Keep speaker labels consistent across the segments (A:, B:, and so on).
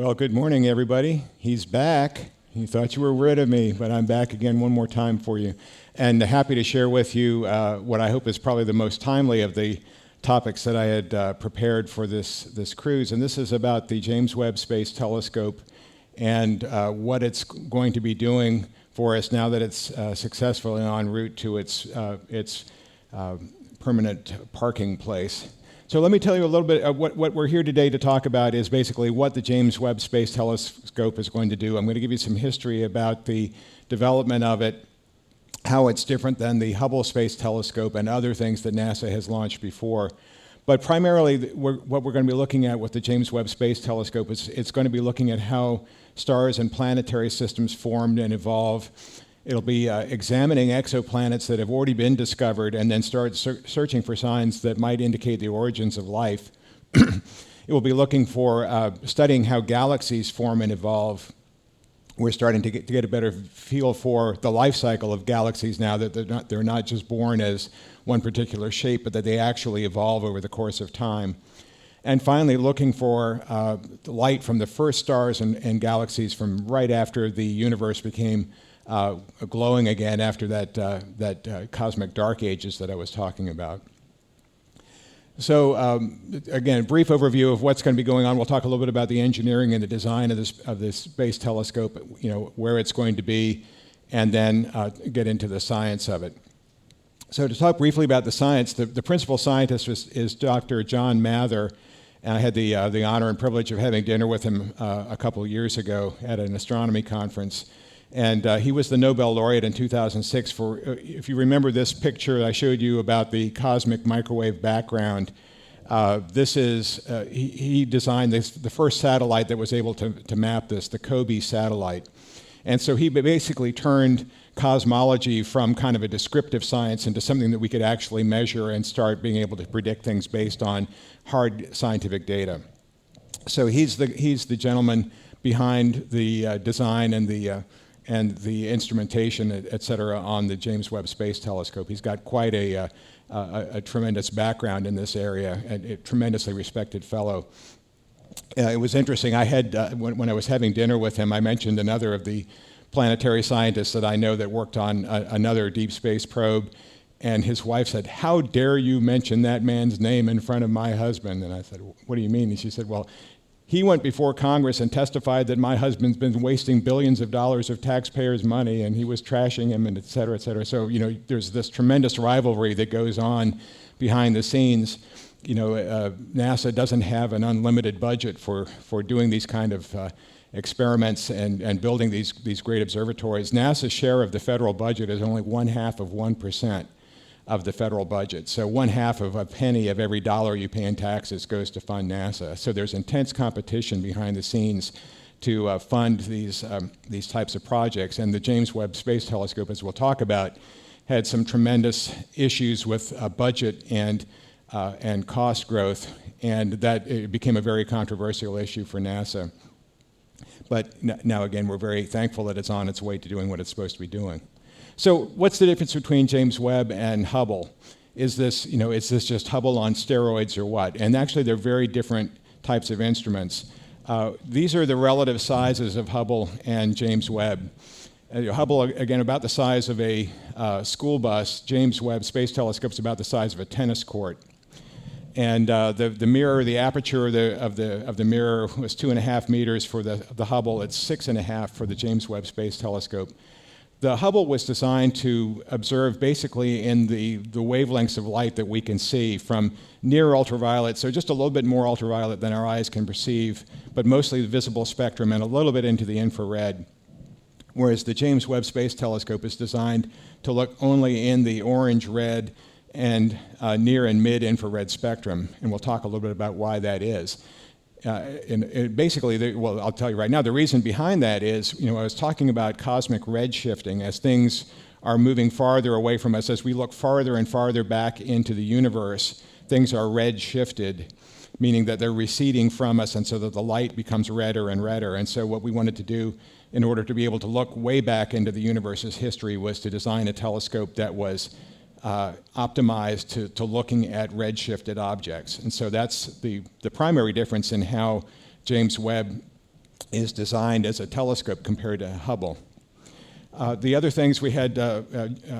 A: Well, good morning, everybody. He's back. You thought you were rid of me, but I'm back again one more time for you. And happy to share with you what I hope is probably the most timely of the topics that I had prepared for this cruise. And this is about the James Webb Space Telescope and what it's going to be doing for us now that it's successfully en route to its permanent parking place. So let me tell you a little bit of what we're here today to talk about is basically what the James Webb Space Telescope is going to do. I'm going to give you some history about the development of it, how it's different than the Hubble Space Telescope and other things that NASA has launched before. But primarily, what we're going to be looking at with the James Webb Space Telescope is it's going to be looking at how stars and planetary systems formed and evolve. It'll be examining exoplanets that have already been discovered and then start searching for signs that might indicate the origins of life. It will be looking for studying how galaxies form and evolve. We're starting to get a better feel for the life cycle of galaxies now that they're not just born as one particular shape, but that they actually evolve over the course of time. And finally, looking for light from the first stars and galaxies from right after the universe became glowing again after that cosmic dark ages that I was talking about. So again, a brief overview of what's going to be going on. We'll talk a little bit about the engineering and the design of this space telescope, where it's going to be, and then get into the science of it. So to talk briefly about the science, the principal scientist is Dr. John Mather, and I had the honor and privilege of having dinner with him a couple of years ago at an astronomy conference. And he was the Nobel laureate in 2006 for, if you remember this picture I showed you about the cosmic microwave background, he designed the first satellite that was able to map this, the COBE satellite. And so he basically turned cosmology from kind of a descriptive science into something that we could actually measure and start being able to predict things based on hard scientific data. So he's the gentleman behind the design and the instrumentation, et cetera, on the James Webb Space Telescope. He's got quite a tremendous background in this area, and a tremendously respected fellow. It was interesting. I had when I was having dinner with him, I mentioned another of the planetary scientists that I know that worked on another deep space probe, and his wife said, "How dare you mention that man's name in front of my husband?" And I said, "What do you mean?" And she said, "Well, he went before Congress and testified that my husband's been wasting billions of dollars of taxpayers' money, and he was trashing him, and et cetera, et cetera." So, there's this tremendous rivalry that goes on behind the scenes. NASA doesn't have an unlimited budget for doing these kind of experiments and building these great observatories. NASA's share of the federal budget is only 0.5% of the federal budget. So 1/2 of a penny of every dollar you pay in taxes goes to fund NASA. So there's intense competition behind the scenes to fund these types of projects. And the James Webb Space Telescope, as we'll talk about, had some tremendous issues with budget and cost growth, and that it became a very controversial issue for NASA. But now again, we're very thankful that it's on its way to doing what it's supposed to be doing. So what's the difference between James Webb and Hubble? Is this just Hubble on steroids or what? And actually, they're very different types of instruments. These are the relative sizes of Hubble and James Webb. Hubble, again, about the size of a school bus. James Webb Space Telescope is about the size of a tennis court. And the mirror, the aperture of the mirror was 2.5 meters for the Hubble. It's 6.5 for the James Webb Space Telescope. The Hubble was designed to observe basically in the wavelengths of light that we can see, from near ultraviolet, so just a little bit more ultraviolet than our eyes can perceive, but mostly the visible spectrum and a little bit into the infrared. Whereas the James Webb Space Telescope is designed to look only in the orange, red, and near and mid-infrared spectrum, and we'll talk a little bit about why that is. Basically, I'll tell you right now, the reason behind that is, I was talking about cosmic redshifting. As things are moving farther away from us, as we look farther and farther back into the universe, things are redshifted, meaning that they're receding from us, and so that the light becomes redder and redder. And so what we wanted to do in order to be able to look way back into the universe's history was to design a telescope that was optimized to looking at redshifted objects. And so that's the primary difference in how James Webb is designed as a telescope compared to Hubble. The other things we had,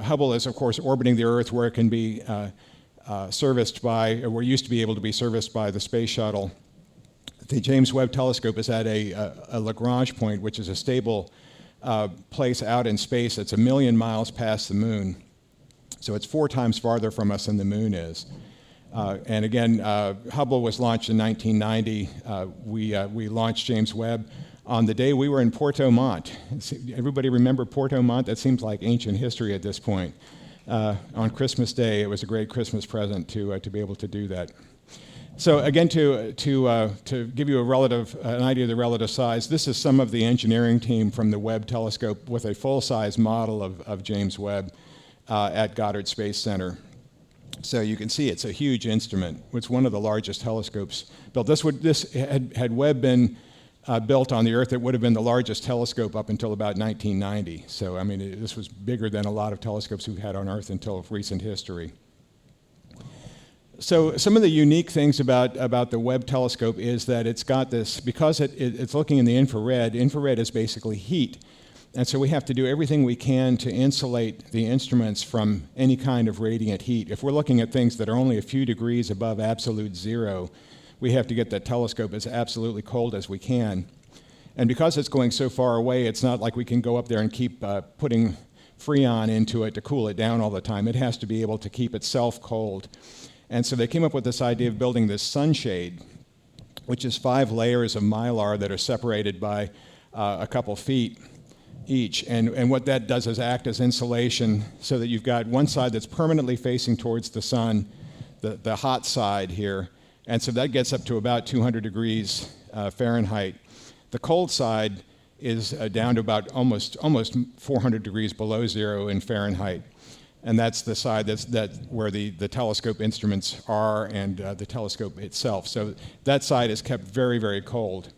A: Hubble is, of course, orbiting the Earth where it can be serviced by, or used to be able to be serviced by the space shuttle. The James Webb Telescope is at a Lagrange Point, which is a stable place out in space. It's 1 million miles past the moon. So it's 4 times farther from us than the moon is. And again, Hubble was launched in 1990. We launched James Webb on the day we were in Porto Montt. Everybody remember Porto Montt? That seems like ancient history at this point. On Christmas Day, it was a great Christmas present to be able to do that. So again, to give you an idea of the relative size, this is some of the engineering team from the Webb Telescope with a full-size model of James Webb at Goddard Space Center. So you can see it's a huge instrument. It's one of the largest telescopes built. Had Webb been built on the Earth, it would have been the largest telescope up until about 1990. So I mean, this was bigger than a lot of telescopes we've had on Earth until recent history. So some of the unique things about the Webb telescope is that it's got this, because it's looking in the infrared is basically heat. And so we have to do everything we can to insulate the instruments from any kind of radiant heat. If we're looking at things that are only a few degrees above absolute zero, we have to get that telescope as absolutely cold as we can. And because it's going so far away, it's not like we can go up there and keep putting Freon into it to cool it down all the time. It has to be able to keep itself cold. And so they came up with this idea of building this sunshade, which is 5 layers of mylar that are separated by a couple feet each. And what that does is act as insulation so that you've got one side that's permanently facing towards the sun, the hot side here. And so that gets up to about 200 degrees Fahrenheit. The cold side is down to about almost 400 degrees below zero in Fahrenheit. And that's the side where the telescope instruments are and the telescope itself. So that side is kept very, very cold.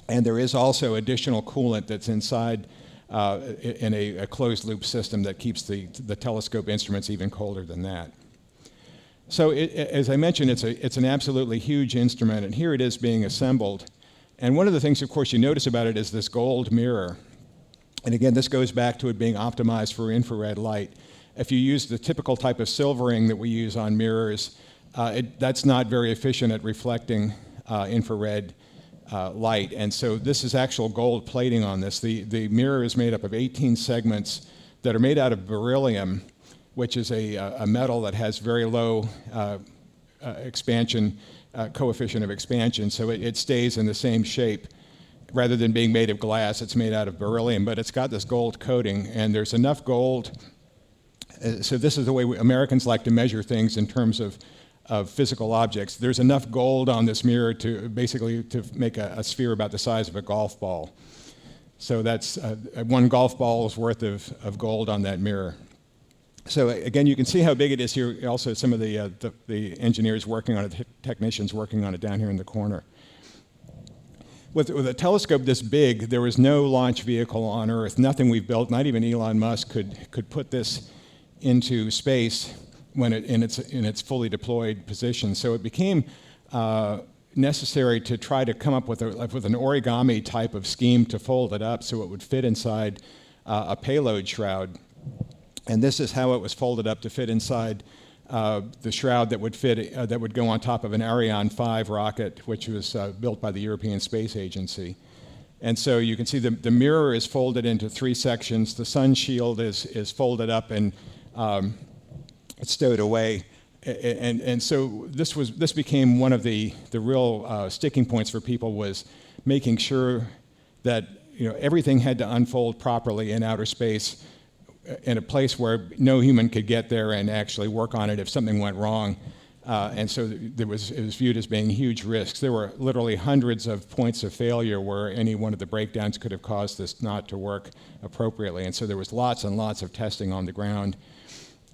A: And there is also additional coolant that's inside in a closed-loop system that keeps the telescope instruments even colder than that. So as I mentioned, it's an absolutely huge instrument, and here it is being assembled. And one of the things, of course, you notice about it is this gold mirror. And again, this goes back to it being optimized for infrared light. If you use the typical type of silvering that we use on mirrors, that's not very efficient at reflecting infrared light. And so this is actual gold plating on this. The mirror is made up of 18 segments that are made out of beryllium, which is a metal that has very low expansion, coefficient of expansion, so it stays in the same shape. Rather than being made of glass, it's made out of beryllium, but it's got this gold coating, and there's enough gold. So this is the way Americans like to measure things in terms of physical objects. There's enough gold on this mirror to make a sphere about the size of a golf ball. So that's 1 golf ball's worth of gold on that mirror. So again, you can see how big it is here. Also, some of the engineers working on it, technicians working on it down here in the corner. With a telescope this big, there was no launch vehicle on Earth. Nothing we've built, not even Elon Musk, could put this into space when in its fully deployed position. So it became necessary to try to come up with an origami type of scheme to fold it up so it would fit inside a payload shroud. And this is how it was folded up to fit inside the shroud that would go on top of an Ariane 5 rocket, which was built by the European Space Agency. And so you can see the mirror is folded into 3 sections. The sun shield is folded up and it's stowed away. And so this became one of the real sticking points for people, was making sure that everything had to unfold properly in outer space, in a place where no human could get there and actually work on it if something went wrong. And so it was viewed as being huge risks. There were literally hundreds of points of failure where any one of the breakdowns could have caused this not to work appropriately. And so there was lots and lots of testing on the ground.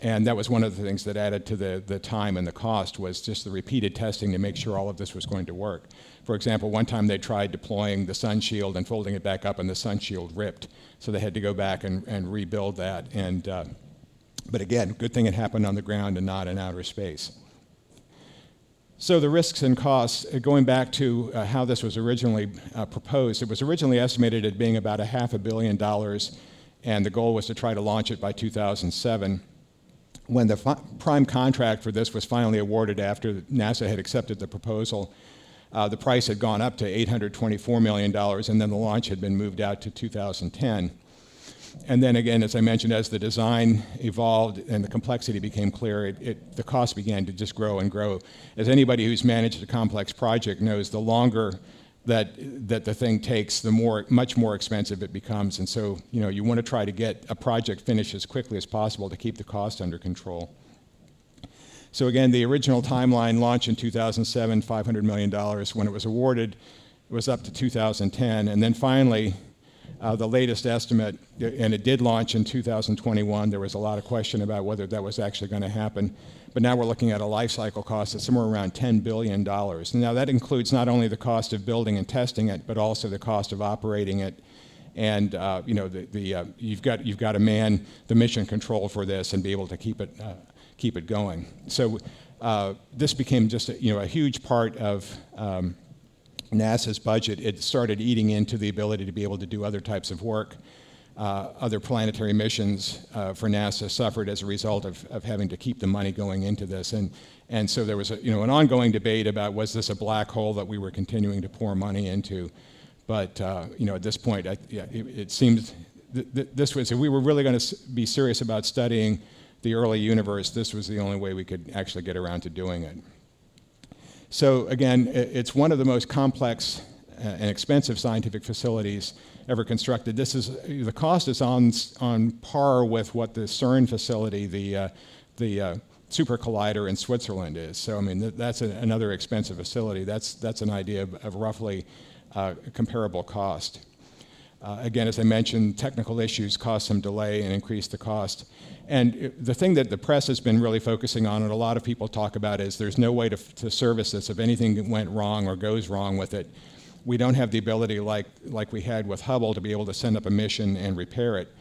A: And that was one of the things that added to the time and the cost, was just the repeated testing to make sure all of this was going to work. For example, one time they tried deploying the sun shield and folding it back up, and the sun shield ripped. So they had to go back and rebuild that. But again, good thing it happened on the ground and not in outer space. So the risks and costs, going back to how this was originally proposed, it was originally estimated at being about $500 million, and the goal was to try to launch it by 2007. When the prime contract for this was finally awarded after NASA had accepted the proposal, the price had gone up to $824 million, and then the launch had been moved out to 2010. And then again, as I mentioned, as the design evolved and the complexity became clear, the cost began to just grow and grow. As anybody who's managed a complex project knows, the longer that the thing takes, the much more expensive it becomes. And so, you want to try to get a project finished as quickly as possible to keep the cost under control. So again, the original timeline, launch in 2007, $500 million. When it was awarded, it was up to 2010. And then finally, the latest estimate, and it did launch in 2021. There was a lot of question about whether that was actually going to happen. But now we're looking at a life cycle cost of somewhere around $10 billion. Now that includes not only the cost of building and testing it, but also the cost of operating it. And you've got to man the mission control for this and be able to keep it going. So this became just a huge part of NASA's budget. It started eating into the ability to be able to do other types of work. Other planetary missions for NASA suffered as a result of having to keep the money going into this. And so there was an ongoing debate about, was this a black hole that we were continuing to pour money into? But at this point, it seemed this was, if we were really going to be serious about studying the early universe, this was the only way we could actually get around to doing it. So again, it's one of the most complex and expensive scientific facilities ever constructed. The cost is on par with what the CERN facility, the super collider in Switzerland is. So I mean, that's another expensive facility. That's an idea of roughly comparable cost. Again, as I mentioned, technical issues caused some delay and increased the cost. And the thing that the press has been really focusing on, and a lot of people talk about, is there's no way to service this if anything went wrong or goes wrong with it. We don't have the ability, like we had with Hubble, to be able to send up a mission and repair it.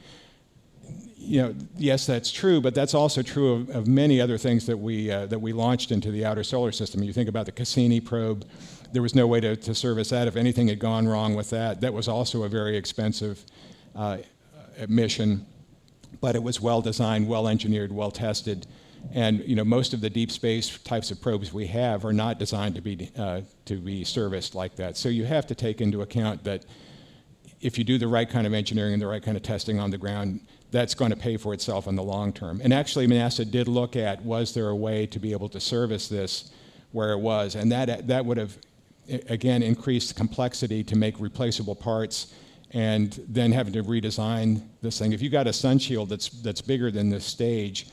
A: Yes, that's true, but that's also true of many other things that we launched into the outer solar system. You think about the Cassini probe. There was no way to service that. If anything had gone wrong with that, that was also a very expensive mission, but it was well designed, well engineered, well tested. And most of the deep space types of probes we have are not designed to be serviced like that. So you have to take into account that if you do the right kind of engineering and the right kind of testing on the ground, that's going to pay for itself in the long term. And actually, NASA did look at, was there a way to be able to service this where it was? And that would have, again, increased complexity to make replaceable parts, and then having to redesign this thing. If you got a sun shield that's bigger than this stage,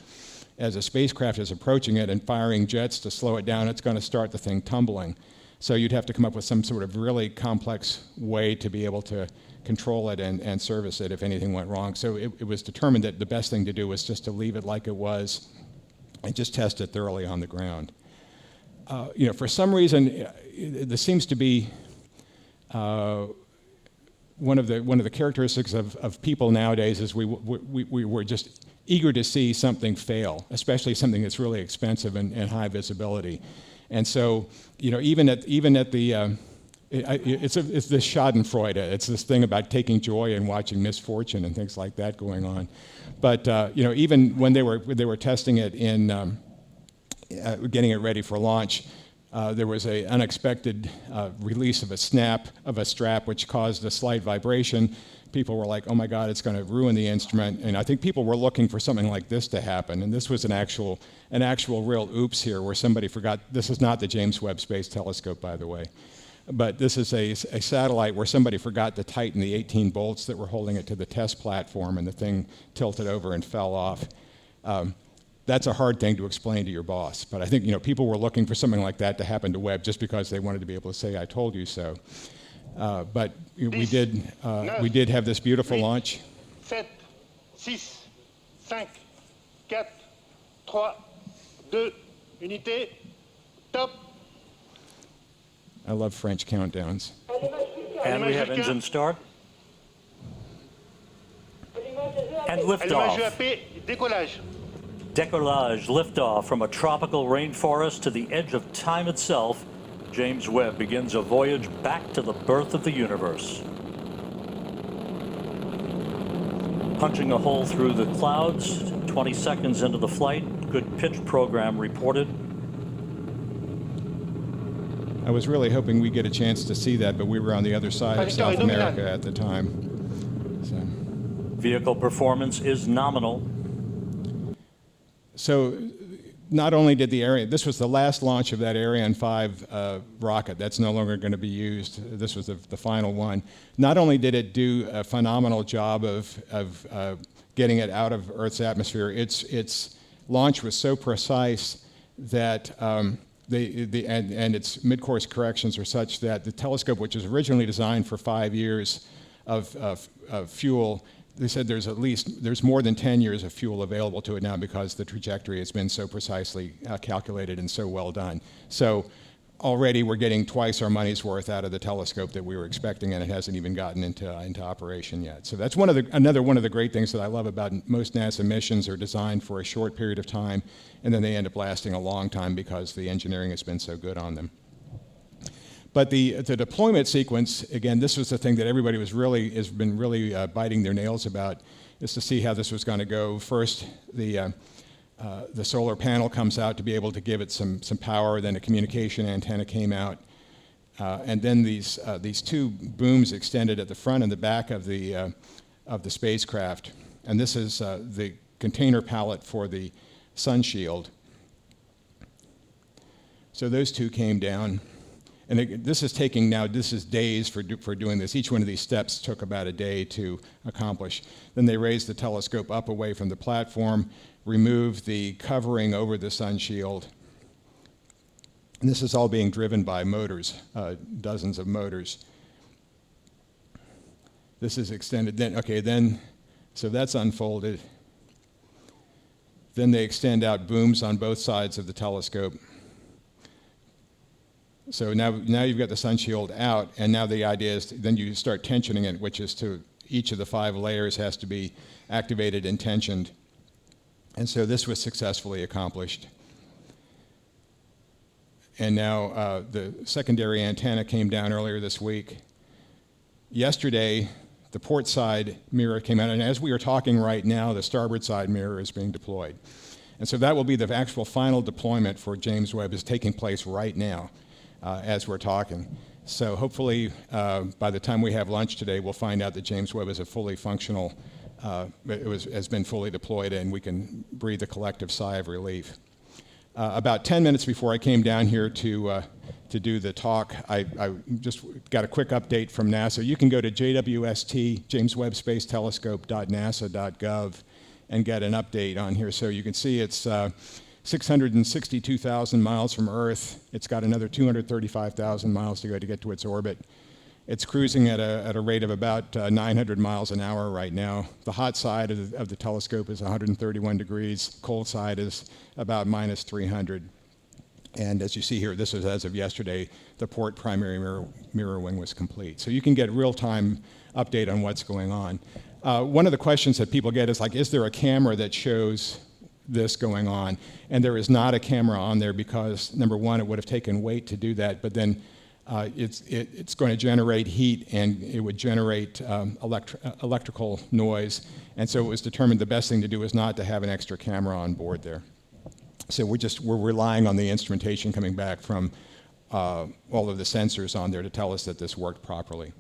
A: as a spacecraft is approaching it and firing jets to slow it down, it's going to start the thing tumbling. So you'd have to come up with some sort of really complex way to be able to control it and service it if anything went wrong. So it was determined that the best thing to do was just to leave it like it was and just test it thoroughly on the ground. For some reason, this seems to be one of the characteristics of people nowadays is we were just eager to see something fail, especially something that's really expensive and high visibility. And so, even at the it's this Schadenfreude. It's this thing about taking joy in watching misfortune and things like that going on. But even when they were testing it in getting it ready for launch, there was an unexpected release of a strap, which caused a slight vibration. People were like, "Oh my God, it's going to ruin the instrument." And I think people were looking for something like this to happen. And this was an actual real oops here, where somebody forgot. This is not the James Webb Space Telescope, by the way, but this is a satellite where somebody forgot to tighten the 18 bolts that were holding it to the test platform, and the thing tilted over and fell off. That's a hard thing to explain to your boss. But I think people were looking for something like that to happen to Webb just because they wanted to be able to say, "I told you so." But we did have this beautiful launch.
B: 7, 6, 5, 4, 3, 2, unité, top.
A: I love French countdowns.
C: And we have engine start. And liftoff.
B: Allumage EAP, décollage.
C: Decollage liftoff from a tropical rainforest to the edge of time itself, James Webb begins a voyage back to the birth of the universe. Punching a hole through the clouds, 20 seconds into the flight, good pitch program reported.
A: I was really hoping we'd get a chance to see that, but we were on the other side of South America at the time. So.
C: Vehicle performance is nominal.
A: So not only did this was the last launch of that Ariane 5 rocket. That's no longer going to be used. This was the final one. Not only did it do a phenomenal job of getting it out of Earth's atmosphere, its launch was so precise that and its mid-course corrections are such that the telescope, which was originally designed for 5 years of fuel, they said there's more than 10 years of fuel available to it now because the trajectory has been so precisely calculated and so well done. So already we're getting twice our money's worth out of the telescope that we were expecting, and it hasn't even gotten into operation yet. So that's another one of the great things that I love about most NASA missions are designed for a short period of time, and then they end up lasting a long time because the engineering has been so good on them. But the deployment sequence, again, this was the thing that everybody has been really biting their nails about, is to see how this was going to go. First, the solar panel comes out to be able to give it some power. Then a communication antenna came out, and then these two booms extended at the front and the back of the spacecraft. And this is the container pallet for the sun shield. So those two came down. And this is days for doing this. Each one of these steps took about a day to accomplish. Then they raised the telescope up away from the platform, removed the covering over the sun shield. And this is all being driven by motors, dozens of motors. This is extended. So that's unfolded. Then they extend out booms on both sides of the telescope. So now you've got the sun shield out, and now the idea is then you start tensioning it, which is to each of the 5 layers has to be activated and tensioned. And so this was successfully accomplished. And now the secondary antenna came down earlier this week. Yesterday, the port side mirror came out, and as we are talking right now, the starboard side mirror is being deployed. And so that will be the actual final deployment for James Webb is taking place right now. As we're talking. So hopefully by the time we have lunch today, we'll find out that James Webb is a fully functional, has been fully deployed, and we can breathe a collective sigh of relief. About 10 minutes before I came down here to do the talk, I just got a quick update from NASA. You can go to JWST, James Webb Space Telescope.nasa.gov, and get an update on here. So you can see it's 662,000 miles from Earth. It's got another 235,000 miles to go to get to its orbit. It's cruising at a rate of about 900 miles an hour right now. The hot side of the telescope is 131 degrees. Cold side is about minus 300. And as you see here, this was as of yesterday, the port primary mirror wing was complete. So you can get real-time update on what's going on. One of the questions that people get is like, is there a camera that shows this going on? And there is not a camera on there because, number one, it would have taken weight to do that, but then it's going to generate heat and it would generate electrical noise. And so it was determined the best thing to do is not to have an extra camera on board there. So we're relying on the instrumentation coming back from all of the sensors on there to tell us that this worked properly.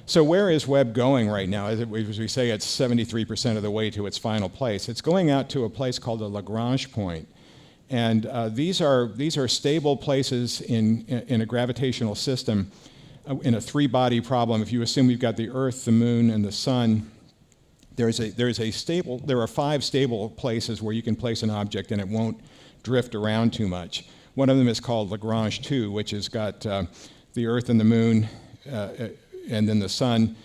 A: So where is Webb going right now? As we say, it's 73% of the way to its final place. It's going out to a place called the Lagrange Point. And these are stable places in a gravitational system in a 3-body problem. If you assume we've got the Earth, the Moon, and the Sun, there are 5 stable places where you can place an object and it won't drift around too much. One of them is called Lagrange 2, which has got the Earth and the Moon and then the Sun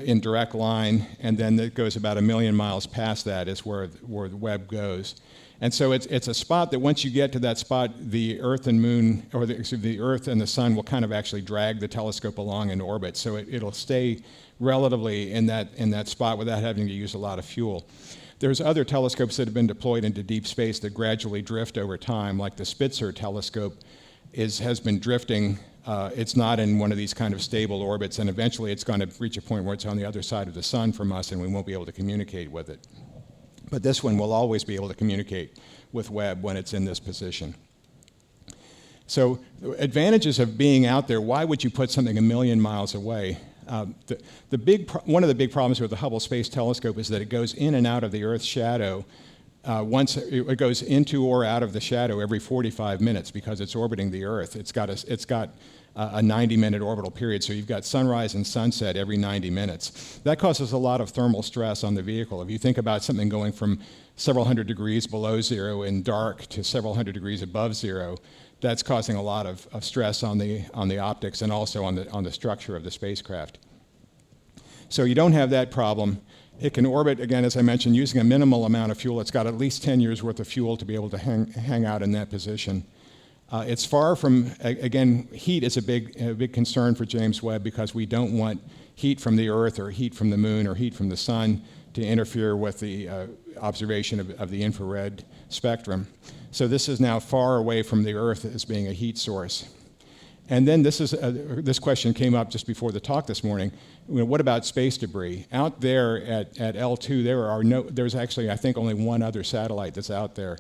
A: in direct line, and then it goes about 1 million miles past that is where the Webb goes. And so it's a spot that once you get to that spot, the Earth and Moon, or the Earth and the Sun will kind of actually drag the telescope along in orbit. So it'll stay relatively in that spot without having to use a lot of fuel. There's other telescopes that have been deployed into deep space that gradually drift over time, like the Spitzer telescope has been drifting. It's not in one of these kind of stable orbits, and eventually it's going to reach a point where it's on the other side of the Sun from us, and we won't be able to communicate with it. But this one will always be able to communicate with Webb when it's in this position. So advantages of being out there, why would you put something 1 million miles away? One of the big problems with the Hubble Space Telescope is that it goes in and out of the Earth's shadow. Once it goes into or out of the shadow every 45 minutes because it's orbiting the Earth. It's got a 90-minute orbital period, so you've got sunrise and sunset every 90 minutes. That causes a lot of thermal stress on the vehicle. If you think about something going from several hundred degrees below zero in dark to several hundred degrees above zero, that's causing a lot of stress on the optics and also on the structure of the spacecraft. So you don't have that problem. It can orbit, again, as I mentioned, using a minimal amount of fuel. It's got at least 10 years worth of fuel to be able to hang out in that position. It's far from, again, heat is a big concern for James Webb because we don't want heat from the Earth or heat from the Moon or heat from the Sun to interfere with the observation of the infrared spectrum. So this is now far away from the Earth as being a heat source. And then this question came up just before the talk this morning. What about space debris? Out there at L2, there's actually, I think, only one other satellite that's out there.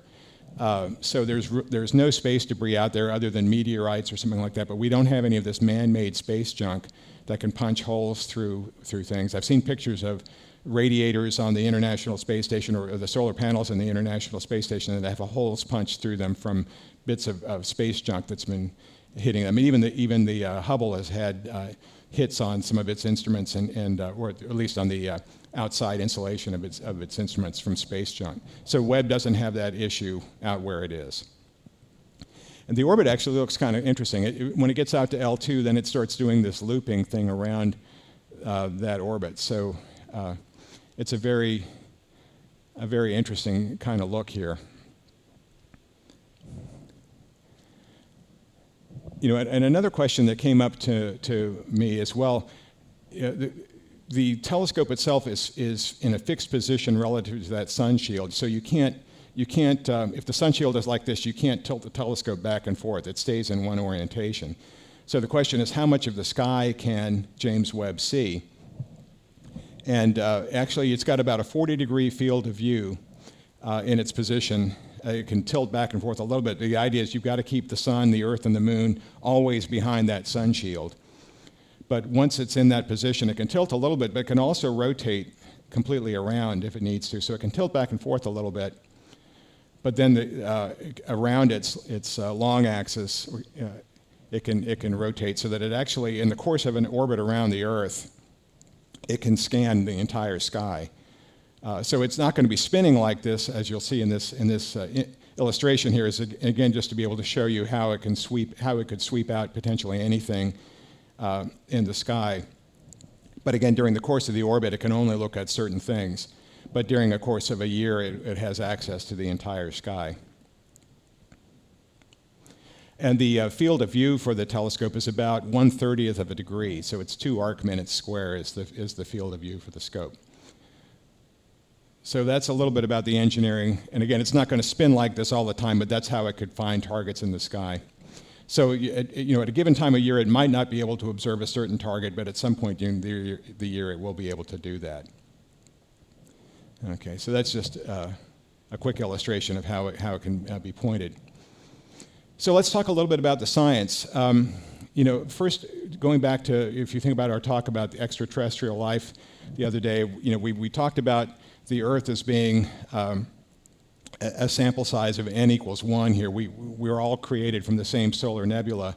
A: So there's no space debris out there other than meteorites or something like that, but we don't have any of this man-made space junk that can punch holes through things. I've seen pictures of radiators on the International Space Station or the solar panels in the International Space Station that have holes punched through them from bits of space junk that's been hitting them. I mean, even the Hubble has had hits on some of its instruments or at least on the outside insulation of its instruments from space junk. So Webb doesn't have that issue out where it is. And the orbit actually looks kind of interesting. When it gets out to L2, then it starts doing this looping thing around that orbit. So it's a very interesting kind of look here. And another question that came up to me as well, the telescope itself is in a fixed position relative to that sun shield. So you can't if the sun shield is like this, you can't tilt the telescope back and forth. It stays in one orientation. So the question is, how much of the sky can James Webb see? And actually, it's got about a 40-degree field of view in its position. It can tilt back and forth a little bit. The idea is you've got to keep the sun, the Earth, and the Moon always behind that sun shield. But once it's in that position, it can tilt a little bit, but it can also rotate completely around if it needs to. So it can tilt back and forth a little bit. But then around its long axis, it can rotate so that it actually, in the course of an orbit around the Earth, it can scan the entire sky. So it's not going to be spinning like this, as you'll see in this illustration here. Is again just to be able to show you how it could sweep out potentially anything in the sky. But again, during the course of the orbit, it can only look at certain things. But during the course of a year, it has access to the entire sky. And the field of view for the telescope is about 1/30th of a degree, so it's 2 arc minutes square is the field of view for the scope. So that's a little bit about the engineering. And again, it's not going to spin like this all the time, but that's how it could find targets in the sky. So at a given time of year, it might not be able to observe a certain target, but at some point during the year, it will be able to do that. Okay, so that's just a quick illustration of how it can be pointed. So let's talk a little bit about the science. First, going back to, if you think about our talk about the extraterrestrial life the other day, we talked about the Earth as being a sample size of n equals 1 here. We're all created from the same solar nebula.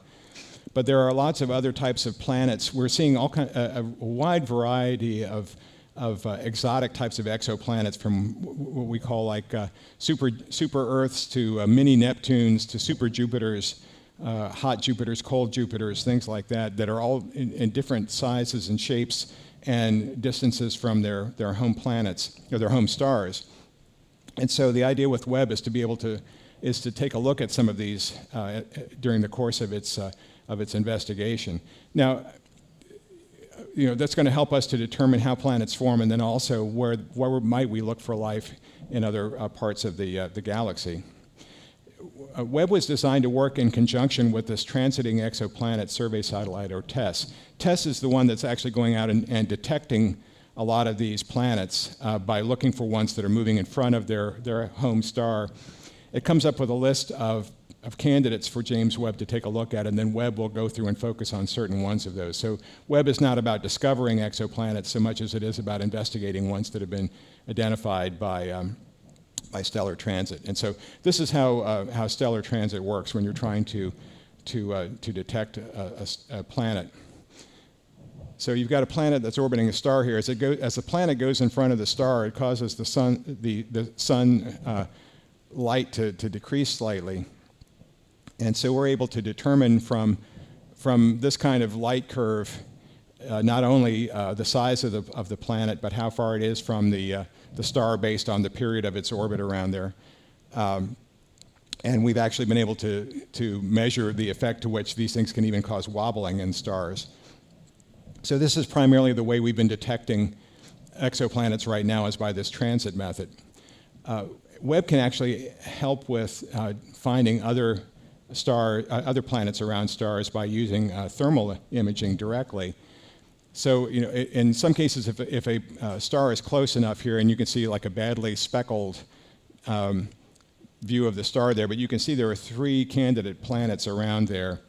A: But there are lots of other types of planets. We're seeing a wide variety of exotic types of exoplanets, from what we call like super Earths to mini Neptunes to super Jupiters, hot Jupiters, cold Jupiters, things like that are all in different sizes and shapes and distances from their home planets, or their home stars. And so the idea with Webb is to take a look at some of these during the course of its investigation. Now, that's going to help us to determine how planets form, and then also where might we look for life in other parts of the galaxy. Webb was designed to work in conjunction with this Transiting Exoplanet Survey Satellite, or TESS. TESS is the one that's actually going out and detecting a lot of these planets by looking for ones that are moving in front of their home star. It comes up with a list of candidates for James Webb to take a look at, and then Webb will go through and focus on certain ones of those. So Webb is not about discovering exoplanets so much as it is about investigating ones that have been identified by stellar transit. And so this is how stellar transit works when you're trying to detect a planet. So you've got a planet that's orbiting a star here. As the planet goes in front of the star, it causes the sun light to decrease slightly. And so we're able to determine from this kind of light curve not only the size of the planet, but how far it is from the star based on the period of its orbit around there. And we've actually been able to measure the effect to which these things can even cause wobbling in stars. So this is primarily the way we've been detecting exoplanets right now, is by this transit method. Webb can actually help with finding other planets around stars by using thermal imaging directly. So, in some cases, if a star is close enough here, and you can see like a badly speckled view of the star there, but you can see there are 3 candidate planets around there,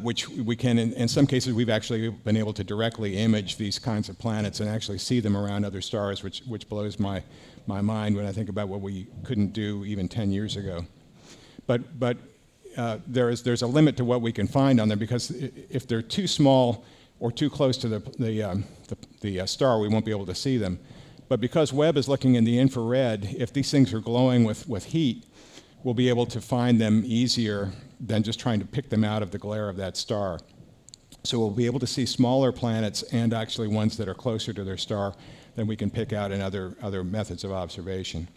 A: which we can, in some cases, we've actually been able to directly image these kinds of planets and actually see them around other stars, which blows my mind when I think about what we couldn't do even 10 years ago. But there's a limit to what we can find on them, because if they're too small or too close to the star, we won't be able to see them. But because Webb is looking in the infrared, if these things are glowing with heat, we'll be able to find them easier than just trying to pick them out of the glare of that star. So we'll be able to see smaller planets, and actually ones that are closer to their star than we can pick out in other methods of observation.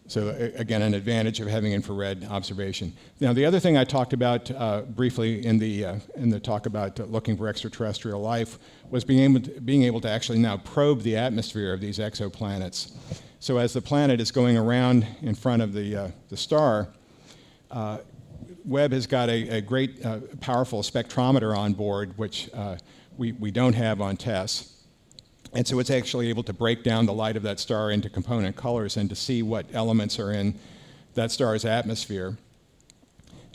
A: So again, an advantage of having infrared observation. Now, the other thing I talked about briefly in the talk about looking for extraterrestrial life was being able to actually now probe the atmosphere of these exoplanets. So as the planet is going around in front of the star, Webb has got a great, powerful spectrometer on board, which we don't have on TESS. And so it's actually able to break down the light of that star into component colors and to see what elements are in that star's atmosphere.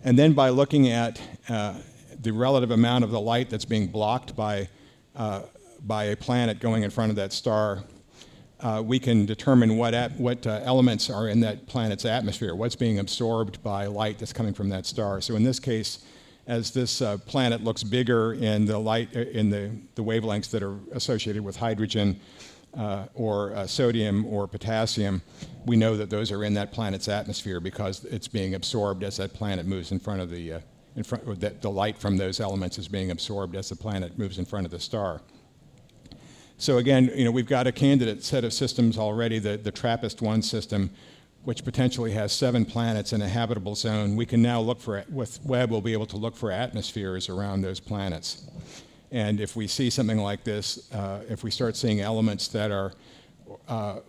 A: And then by looking at the relative amount of the light that's being blocked by a planet going in front of that star, we can determine what elements are in that planet's atmosphere, what's being absorbed by light that's coming from that star. So in this case, as this planet looks bigger in the light in the wavelengths that are associated with hydrogen or sodium or potassium, we know that those are in that planet's atmosphere because it's being absorbed as that planet moves in front of the light from those elements is being absorbed as the planet moves in front of the star. So again, we've got a candidate set of systems already, the TRAPPIST-1 system, which potentially has 7 planets in a habitable zone. We can now look for, with Webb, we'll be able to look for atmospheres around those planets. And if we see something like this, if we start seeing elements that are,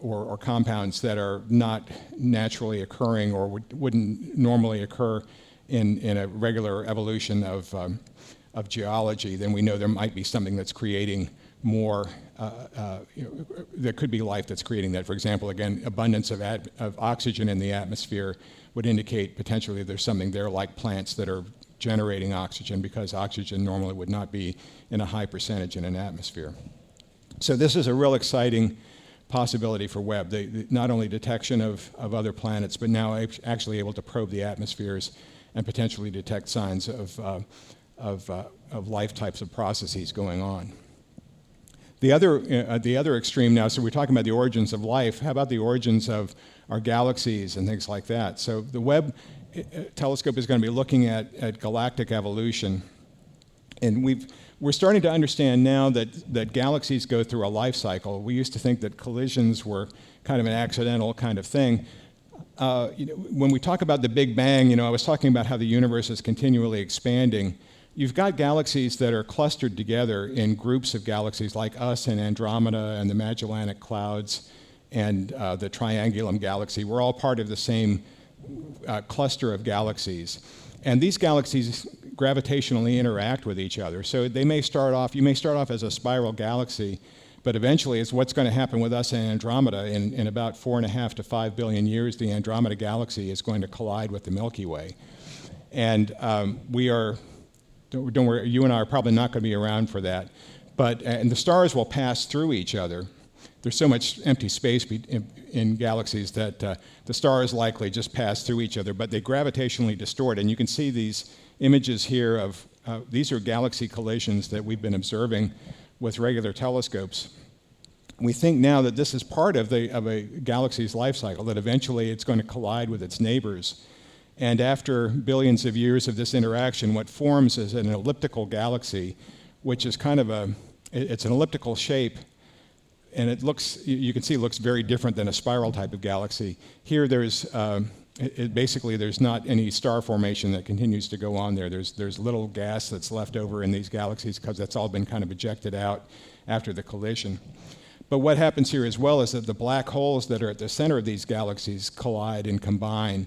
A: or compounds that are not naturally occurring or wouldn't normally occur in a regular evolution of geology, then we know there might be something that's creating more, there could be life that's creating that. For example, again, abundance of oxygen in the atmosphere would indicate potentially there's something there like plants that are generating oxygen, because oxygen normally would not be in a high percentage in an atmosphere. So this is a real exciting possibility for Webb, not only detection of other planets, but now actually able to probe the atmospheres and potentially detect signs of life types of processes going on. The other extreme now, so we're talking about the origins of life. How about the origins of our galaxies and things like that? So the Webb telescope is going to be looking at galactic evolution. And we're starting to understand now that galaxies go through a life cycle. We used to think that collisions were kind of an accidental kind of thing. When we talk about the Big Bang, I was talking about how the universe is continually expanding. You've got galaxies that are clustered together in groups of galaxies like us and Andromeda and the Magellanic Clouds and the Triangulum Galaxy. We're all part of the same cluster of galaxies. And these galaxies gravitationally interact with each other. So you may start off as a spiral galaxy, but eventually it's what's going to happen with us and Andromeda. In about 4.5 to 5 billion years, the Andromeda Galaxy is going to collide with the Milky Way. And don't worry, you and I are probably not going to be around for that. And the stars will pass through each other. There's so much empty space in galaxies that the stars likely just pass through each other, but they gravitationally distort. And you can see these images here of, these are galaxy collisions that we've been observing with regular telescopes. We think now that this is part of a galaxy's life cycle, that eventually it's going to collide with its neighbors. And after billions of years of this interaction, what forms is an elliptical galaxy, which is kind of it's an elliptical shape, and it looks, you can see it looks very different than a spiral type of galaxy. Here basically there's not any star formation that continues to go on there. There's little gas that's left over in these galaxies because that's all been kind of ejected out after the collision. But what happens here as well is that the black holes that are at the center of these galaxies collide and combine.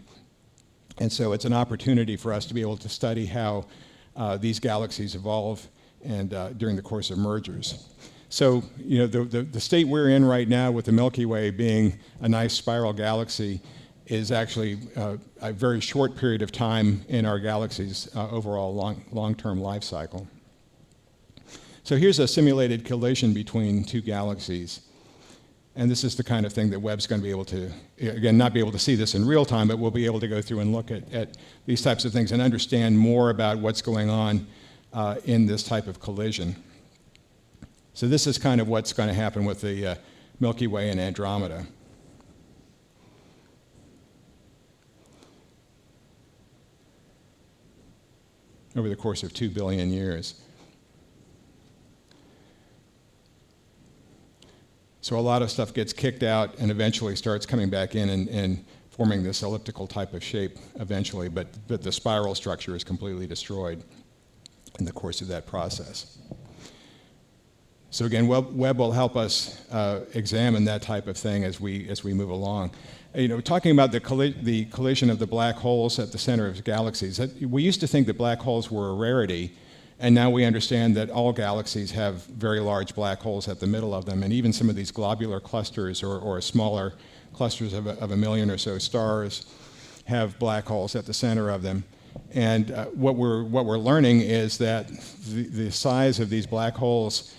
A: And so it's an opportunity for us to be able to study how these galaxies evolve and during the course of mergers. So, the state we're in right now with the Milky Way being a nice spiral galaxy is actually a very short period of time in our galaxy's overall long-term life cycle. So here's a simulated collision between two galaxies. And this is the kind of thing that Webb's going to be able to, again, not be able to see this in real time, but we'll be able to go through and look at these types of things and understand more about what's going on in this type of collision. So this is kind of what's going to happen with the Milky Way and Andromeda. Over the course of 2 billion years. So a lot of stuff gets kicked out and eventually starts coming back in and forming this elliptical type of shape eventually, but the spiral structure is completely destroyed in the course of that process. So again, Webb will help us examine that type of thing as we move along. Talking about the collision of the black holes at the center of galaxies, we used to think that black holes were a rarity, and now we understand that all galaxies have very large black holes at the middle of them, and even some of these globular clusters or smaller clusters of a million or so stars have black holes at the center of them. And what we're learning is that the size of these black holes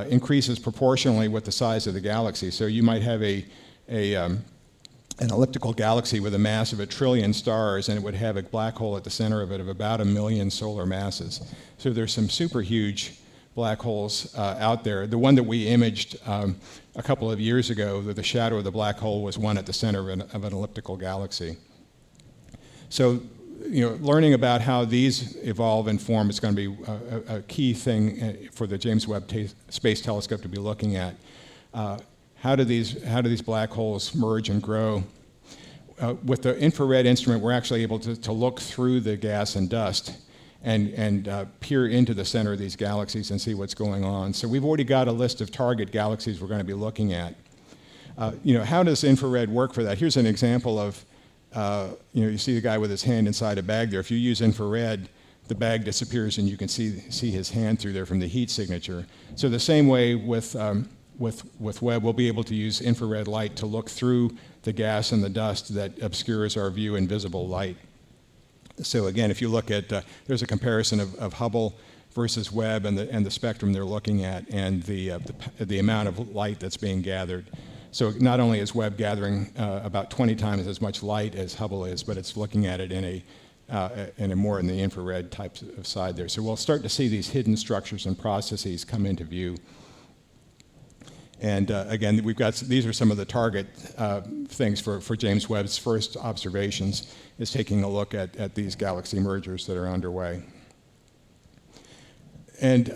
A: increases proportionally with the size of the galaxy. So you might have an elliptical galaxy with a mass of 1 trillion stars, and it would have a black hole at the center of it of about 1 million solar masses. So there's some super huge black holes out there. The one that we imaged a couple of years ago, the shadow of the black hole was one at the center of an elliptical galaxy. So, learning about how these evolve and form is going to be a key thing for the James Webb Space Telescope to be looking at. How do these black holes merge and grow? With the infrared instrument, we're actually able to look through the gas and dust and peer into the center of these galaxies and see what's going on. So we've already got a list of target galaxies we're going to be looking at. How does infrared work for that? Here's an example of, you see the guy with his hand inside a bag there. If you use infrared, the bag disappears and you can see his hand through there from the heat signature. So the same way with Webb, we'll be able to use infrared light to look through the gas and the dust that obscures our view in visible light. So again, if you look at, there's a comparison of Hubble versus Webb and the spectrum they're looking at and the amount of light that's being gathered. So not only is Webb gathering about 20 times as much light as Hubble is, but it's looking at it in a more in the infrared type of side there. So we'll start to see these hidden structures and processes come into view. And again, these are some of the target things for James Webb's first observations, is taking a look at these galaxy mergers that are underway. And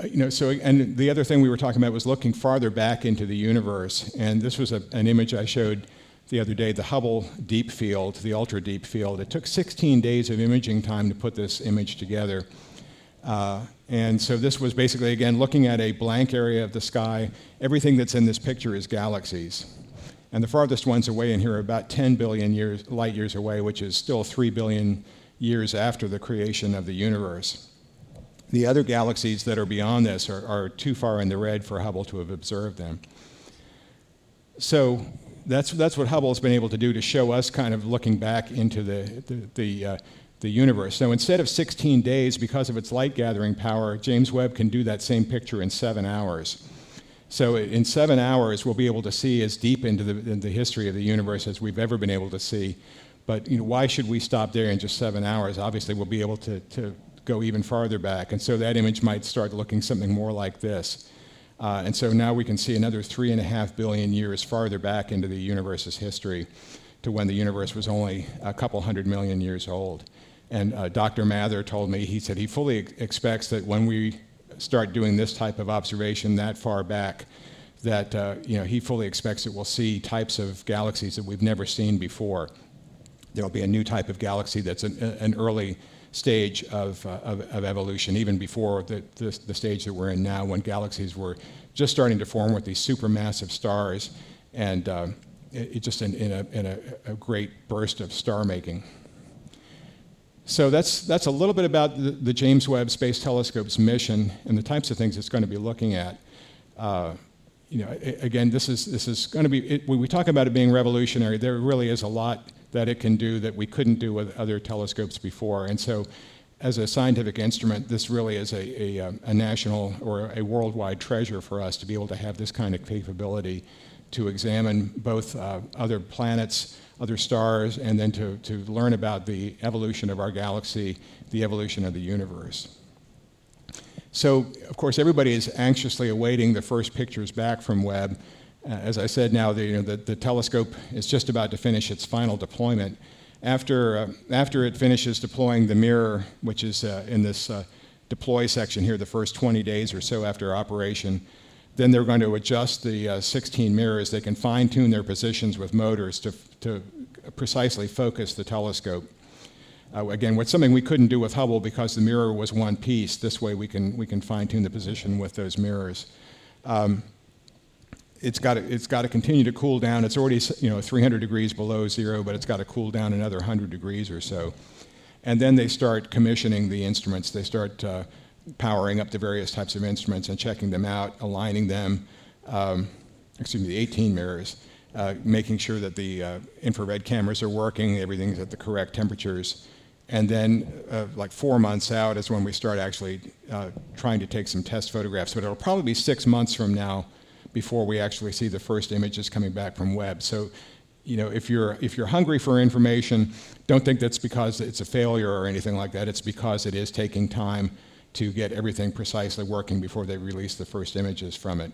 A: the other thing we were talking about was looking farther back into the universe. And this was an image I showed the other day, the Hubble deep field, the ultra deep field. It took 16 days of imaging time to put this image together. And so this was basically, again, looking at a blank area of the sky. Everything that's in this picture is galaxies. And the farthest ones away in here are about 10 billion light years away, which is still 3 billion years after the creation of the universe. The other galaxies that are beyond this are too far in the red for Hubble to have observed them. So that's what Hubble's been able to do, to show us kind of looking back into the universe. So instead of 16 days, because of its light gathering power, James Webb can do that same picture in 7 hours. So in 7 hours, we'll be able to see as deep into the history of the universe as we've ever been able to see. But why should we stop there in just 7 hours? Obviously, we'll be able to go even farther back. And so that image might start looking something more like this. And so now we can see another 3.5 billion years farther back into the universe's history, to when the universe was only a couple 100 million years old. And Dr. Mather told me, he said he fully expects that when we start doing this type of observation that far back, that he fully expects that we'll see types of galaxies that we've never seen before. There'll be a new type of galaxy that's an early stage of evolution, even before the stage that we're in now, when galaxies were just starting to form with these supermassive stars, and it just in a great burst of star making. So that's a little bit about the James Webb Space Telescope's mission and the types of things it's going to be looking at. Again, this is going to be, when we talk about it being revolutionary, there really is a lot that it can do that we couldn't do with other telescopes before. And so as a scientific instrument, this really is a national or a worldwide treasure for us to be able to have this kind of capability to examine both other planets, other stars, and then to learn about the evolution of our galaxy, the evolution of the universe. So, of course, everybody is anxiously awaiting the first pictures back from Webb. As I said, now the telescope is just about to finish its final deployment. After it finishes deploying the mirror, which is in this deploy section here, the first 20 days or so after operation, then they're going to adjust the 16 mirrors. They can fine-tune their positions with motors to precisely focus the telescope. Again, what's something we couldn't do with Hubble because the mirror was one piece. This way we can fine-tune the position with those mirrors. It's got to continue to cool down. It's already 300 degrees below zero, but it's got to cool down another 100 degrees or so. And then they start commissioning the instruments. They start powering up the various types of instruments and checking them out, aligning them, the 18 mirrors, making sure that the infrared cameras are working, everything's at the correct temperatures. And then like 4 months out is when we start actually trying to take some test photographs. But it'll probably be 6 months from now before we actually see the first images coming back from Webb. So, if you're hungry for information, don't think that's because it's a failure or anything like that. It's because it is taking time to get everything precisely working before they release the first images from it.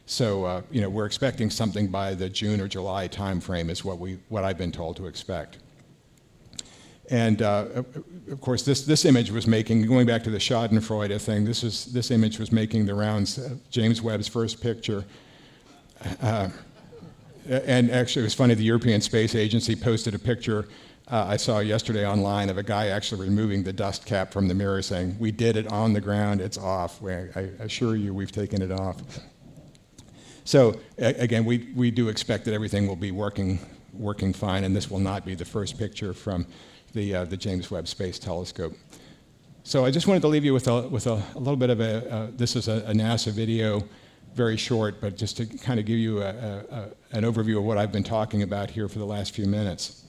A: So, we're expecting something by the June or July timeframe is what I've been told to expect. And of course, this image was making, going back to the Schadenfreude thing, this image was making the rounds. James Webb's first picture. And actually, it was funny, the European Space Agency posted a picture I saw yesterday online of a guy actually removing the dust cap from the mirror saying, "We did it on the ground, it's off. I assure you we've taken it off." So again, we do expect that everything will be working fine, and this will not be the first picture from the James Webb Space Telescope. So I just wanted to leave you with a little bit of this is a NASA video, very short, but just to kind of give you an overview of what I've been talking about here for the last few minutes.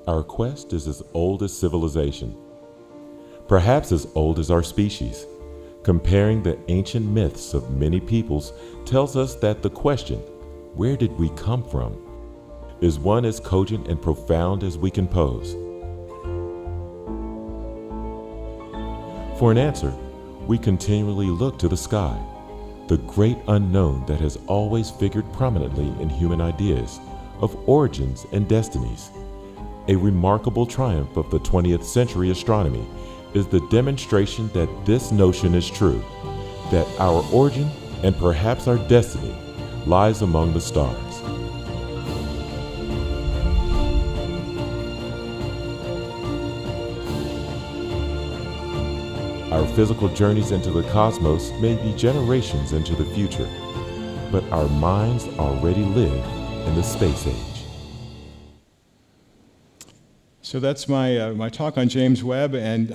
D: Our quest is as old as civilization, perhaps as old as our species. Comparing the ancient myths of many peoples tells us that the question, where did we come from, is one as cogent and profound as we can pose. For an answer, we continually look to the sky, the great unknown that has always figured prominently in human ideas of origins and destinies, a remarkable triumph of the 20th century astronomy is the demonstration that this notion is true, that our origin and perhaps our destiny lies among the stars. Our physical journeys into the cosmos may be generations into the future, but our minds already live in the space age.
A: So that's my talk on James Webb, and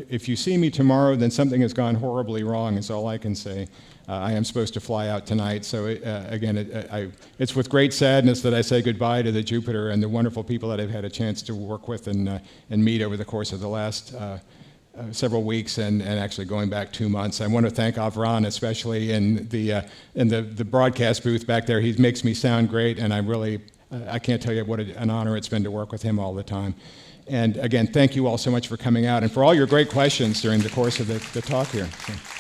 A: if you see me tomorrow, then something has gone horribly wrong, is all I can say. I am supposed to fly out tonight, so it's with great sadness that I say goodbye to the Jupiter and the wonderful people that I've had a chance to work with and meet over the course of the last several weeks and actually going back 2 months. I want to thank Avram, especially in the broadcast booth back there. He makes me sound great, and I can't tell you what an honor it's been to work with him all the time. And again, thank you all so much for coming out and for all your great questions during the course of the talk here. So.